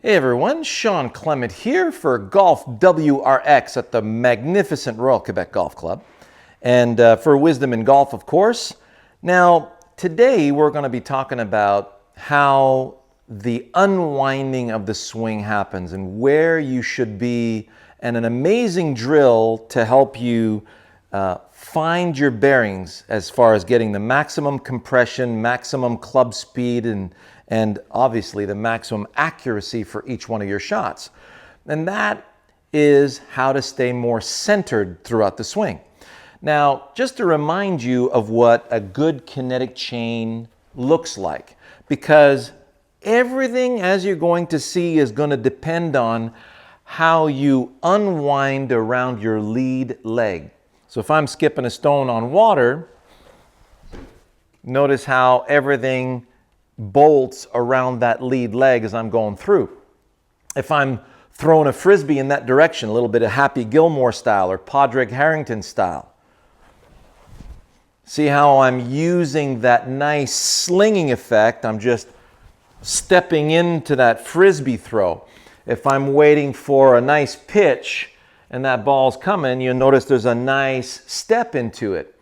Hey everyone, Shawn Clement here for Golf WRX at the magnificent Royal Quebec Golf Club. And for Wisdom in Golf, of course. Now, today we're going to be talking about how the unwinding of the swing happens and where you should be, and an amazing drill to help you find your bearings as far as getting the maximum compression, maximum club speed, and obviously the maximum accuracy for each one of your shots. And that is how to stay more centered throughout the swing. Now, just to remind you of what a good kinetic chain looks like, because everything, as you're going to see, is going to depend on how you unwind around your lead leg. So if I'm skipping a stone on water, notice how everything bolts around that lead leg as I'm going through. If I'm throwing a frisbee in that direction, a little bit of Happy Gilmore style or Padraig Harrington style, see how I'm using that nice slinging effect. I'm just stepping into that frisbee throw. If I'm waiting for a nice pitch and that ball's coming, you'll notice there's a nice step into it.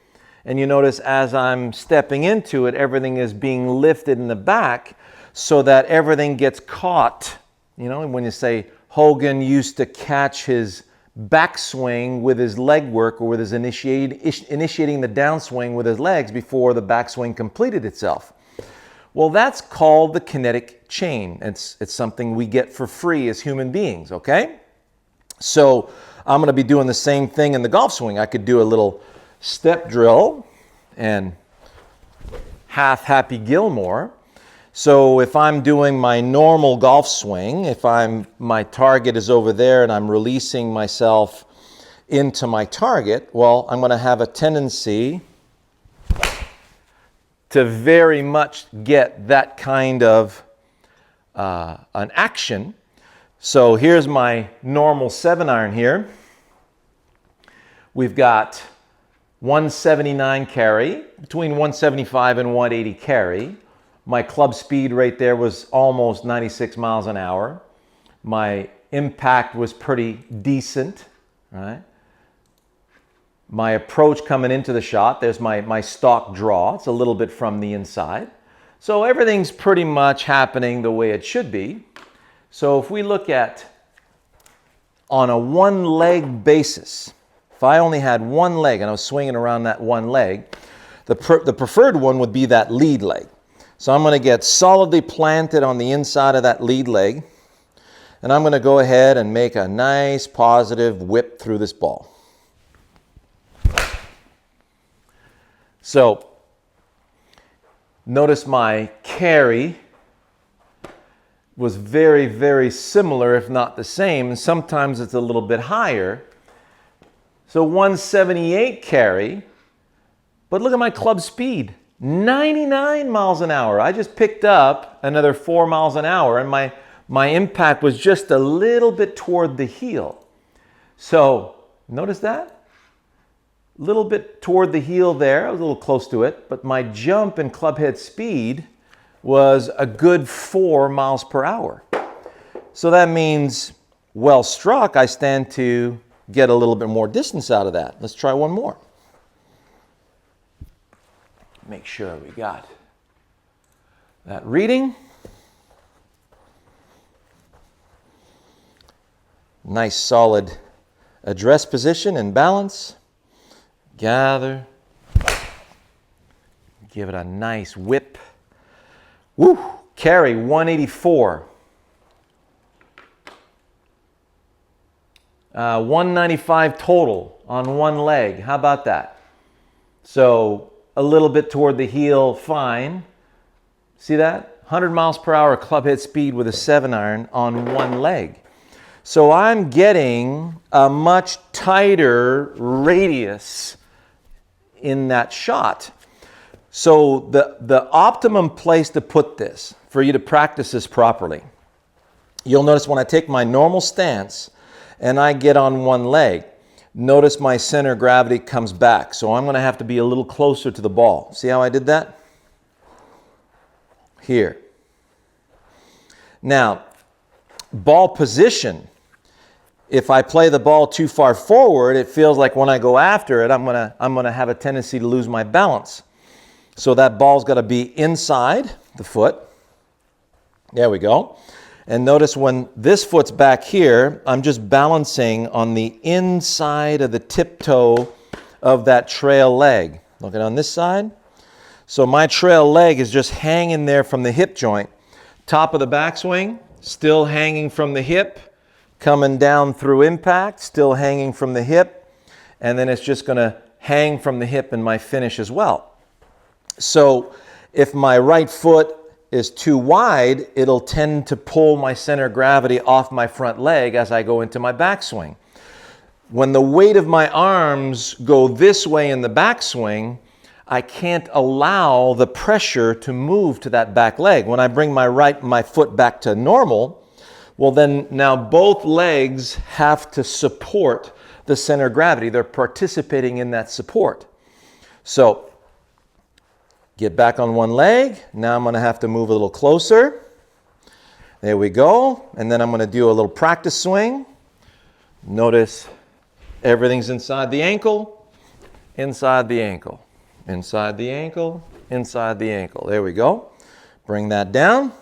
And you notice as I'm stepping into it, everything is being lifted in the back so that everything gets caught. You know, when you say Hogan used to catch his backswing with his leg work, or with his initiating the downswing with his legs before the backswing completed itself. Well, that's called the kinetic chain. It's something we get for free as human beings, okay? So I'm going to be doing the same thing in the golf swing. I could do a little step drill and half Happy Gilmore. So if I'm doing my normal golf swing, if my target is over there and I'm releasing myself into my target, well, I'm going to have a tendency to very much get that kind of an action. So here's my normal 7-iron here. We've got 179 carry, between 175 and 180 carry. My club speed right there was almost 96 miles an hour. My impact was pretty decent, right? My approach coming into the shot, there's my stock draw. It's a little bit from the inside. So everything's pretty much happening the way it should be. So if we look at on a one-leg basis, if I only had one leg and I was swinging around that one leg, the preferred one would be that lead leg. So I'm going to get solidly planted on the inside of that lead leg, and I'm going to go ahead and make a nice positive whip through this ball. So notice my carry was very, very similar, if not the same, and sometimes it's a little bit higher. So 178 carry, but look at my club speed, 99 miles an hour. I just picked up another 4 miles an hour, and my impact was just a little bit toward the heel. So notice that? A little bit toward the heel there. I was a little close to it, but my jump and club head speed was a good 4 miles per hour. So that means, well struck, I stand to get a little bit more distance out of that. Let's try one more. Make sure we got that reading. Nice solid address position and balance. Gather. Give it a nice whip. Woo! Carry 184. 195 total on one leg. How about that? So a little bit toward the heel, fine. See that? 100 miles per hour club head speed with a 7-iron on one leg. So I'm getting a much tighter radius in that shot. So the optimum place to put this, for you to practice this properly, you'll notice when I take my normal stance and I get on one leg, notice my center of gravity comes back. So I'm going to have to be a little closer to the ball. See how I did that? Here. Now, ball position. If I play the ball too far forward, it feels like when I go after it, I'm gonna have a tendency to lose my balance. So that ball's got to be inside the foot. There we go. And notice when this foot's back here, I'm just balancing on the inside of the tiptoe of that trail leg. Looking on this side. So my trail leg is just hanging there from the hip joint. Top of the backswing, still hanging from the hip. Coming down through impact, still hanging from the hip. And then it's just going to hang from the hip in my finish as well. So if my right foot is too wide, it'll tend to pull my center of gravity off my front leg as I go into my backswing. When the weight of my arms go this way in the backswing, I can't allow the pressure to move to that back leg. When I bring my foot back to normal, well then now both legs have to support the center of gravity. They're participating in that support. So get back on one leg. Now I'm going to have to move a little closer. There we go. And then I'm going to do a little practice swing. Notice everything's inside the ankle, inside the ankle, inside the ankle, inside the ankle. There we go. Bring that down.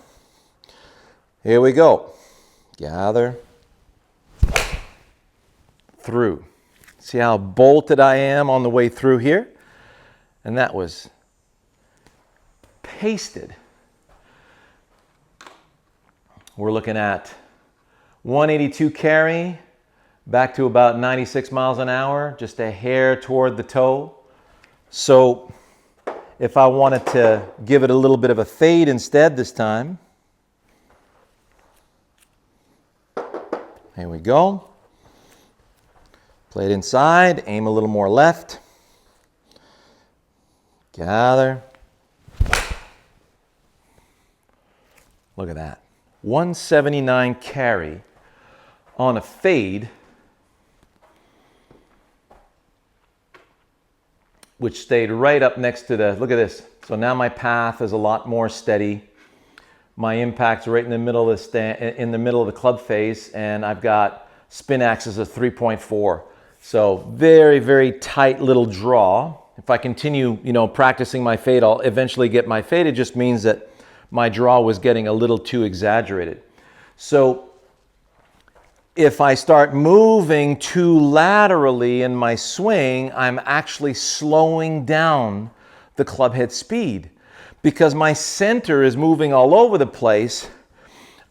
Here we go. Gather. Through. See how bolted I am on the way through here? And that was pasted. We're looking at 182 carry, back to about 96 miles an hour, just a hair toward the toe. So if I wanted to give it a little bit of a fade instead this time, here we go. Play it inside, aim a little more left. Gather. Look at that. 179 carry on a fade, which stayed right up next to the, look at this. So now my path is a lot more steady. My impact's right in the middle of the club face, and I've got spin axis of 3.4. So very, very tight little draw. If I continue, practicing my fade, I'll eventually get my fade. It just means that my draw was getting a little too exaggerated. So if I start moving too laterally in my swing, I'm actually slowing down the club head speed. Because my center is moving all over the place,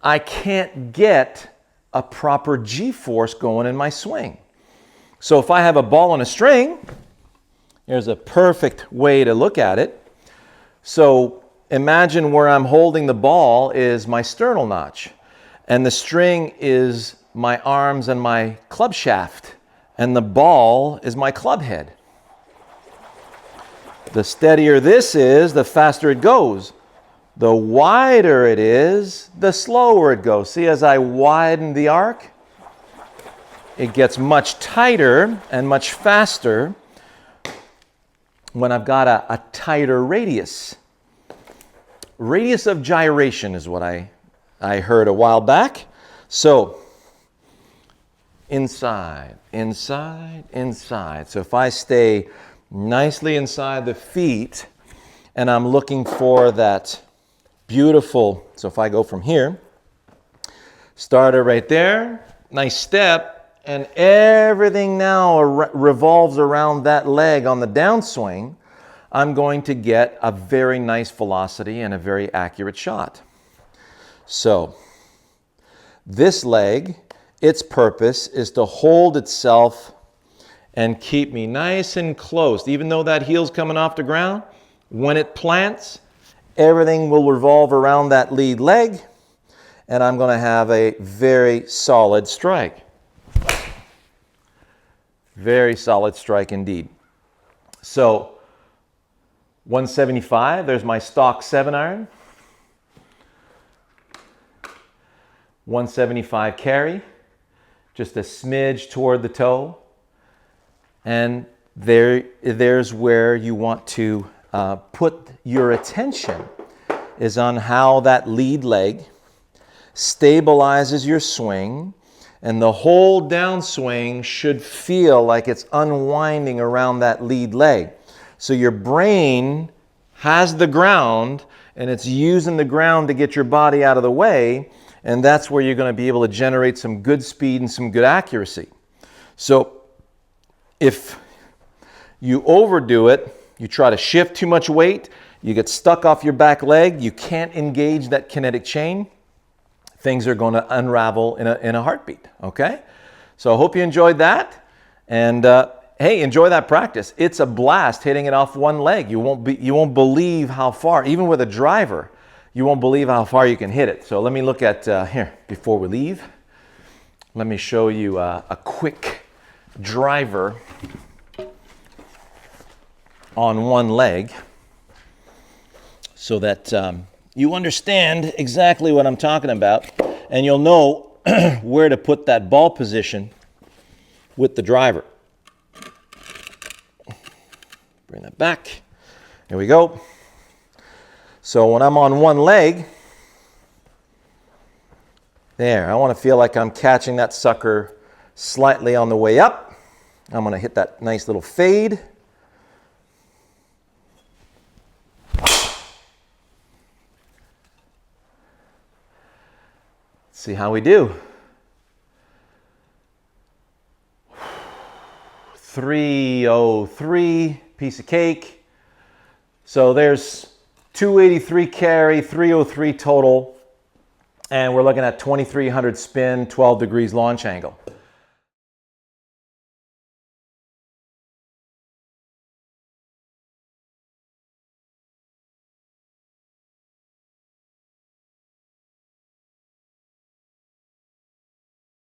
I can't get a proper G-force going in my swing. So if I have a ball on a string, here's a perfect way to look at it. So imagine where I'm holding the ball is my sternal notch, and the string is my arms and my club shaft, and the ball is my club head. The steadier this is, the faster it goes. The wider it is, the slower it goes. See, as I widen the arc, it gets much tighter and much faster when I've got a tighter radius. Radius of gyration is what I heard a while back. So, inside, inside, inside. So if I stay nicely inside the feet and I'm looking for that beautiful, so if I go from here, starter right there, nice step, and everything now revolves around that leg on the downswing, I'm going to get a very nice velocity and a very accurate shot. So this leg, its purpose is to hold itself and keep me nice and close. Even though that heel's coming off the ground, when it plants, everything will revolve around that lead leg, and I'm going to have a very solid strike. Very solid strike indeed. So 175, there's my stock 7-iron. 175 carry, just a smidge toward the toe. And there's where you want to put your attention, is on how that lead leg stabilizes your swing, and the whole downswing should feel like it's unwinding around that lead leg. So your brain has the ground, and it's using the ground to get your body out of the way, and that's where you're going to be able to generate some good speed and some good accuracy. So if you overdo it, you try to shift too much weight, you get stuck off your back leg, you can't engage that kinetic chain, things are going to unravel in a heartbeat, okay? So I hope you enjoyed that, and hey, enjoy that practice. It's a blast hitting it off one leg. You won't believe how far, even with a driver, you won't believe how far you can hit it. So let me look at, here, before we leave, let me show you a quick driver on one leg so that you understand exactly what I'm talking about, and you'll know where to put that ball position with the driver. Bring that back. Here we go. So when I'm on one leg, there, I want to feel like I'm catching that sucker slightly on the way up. I'm going to hit that nice little fade. See how we do. 303, piece of cake. So there's 283 carry, 303 total, and we're looking at 2300 spin, 12 degrees launch angle.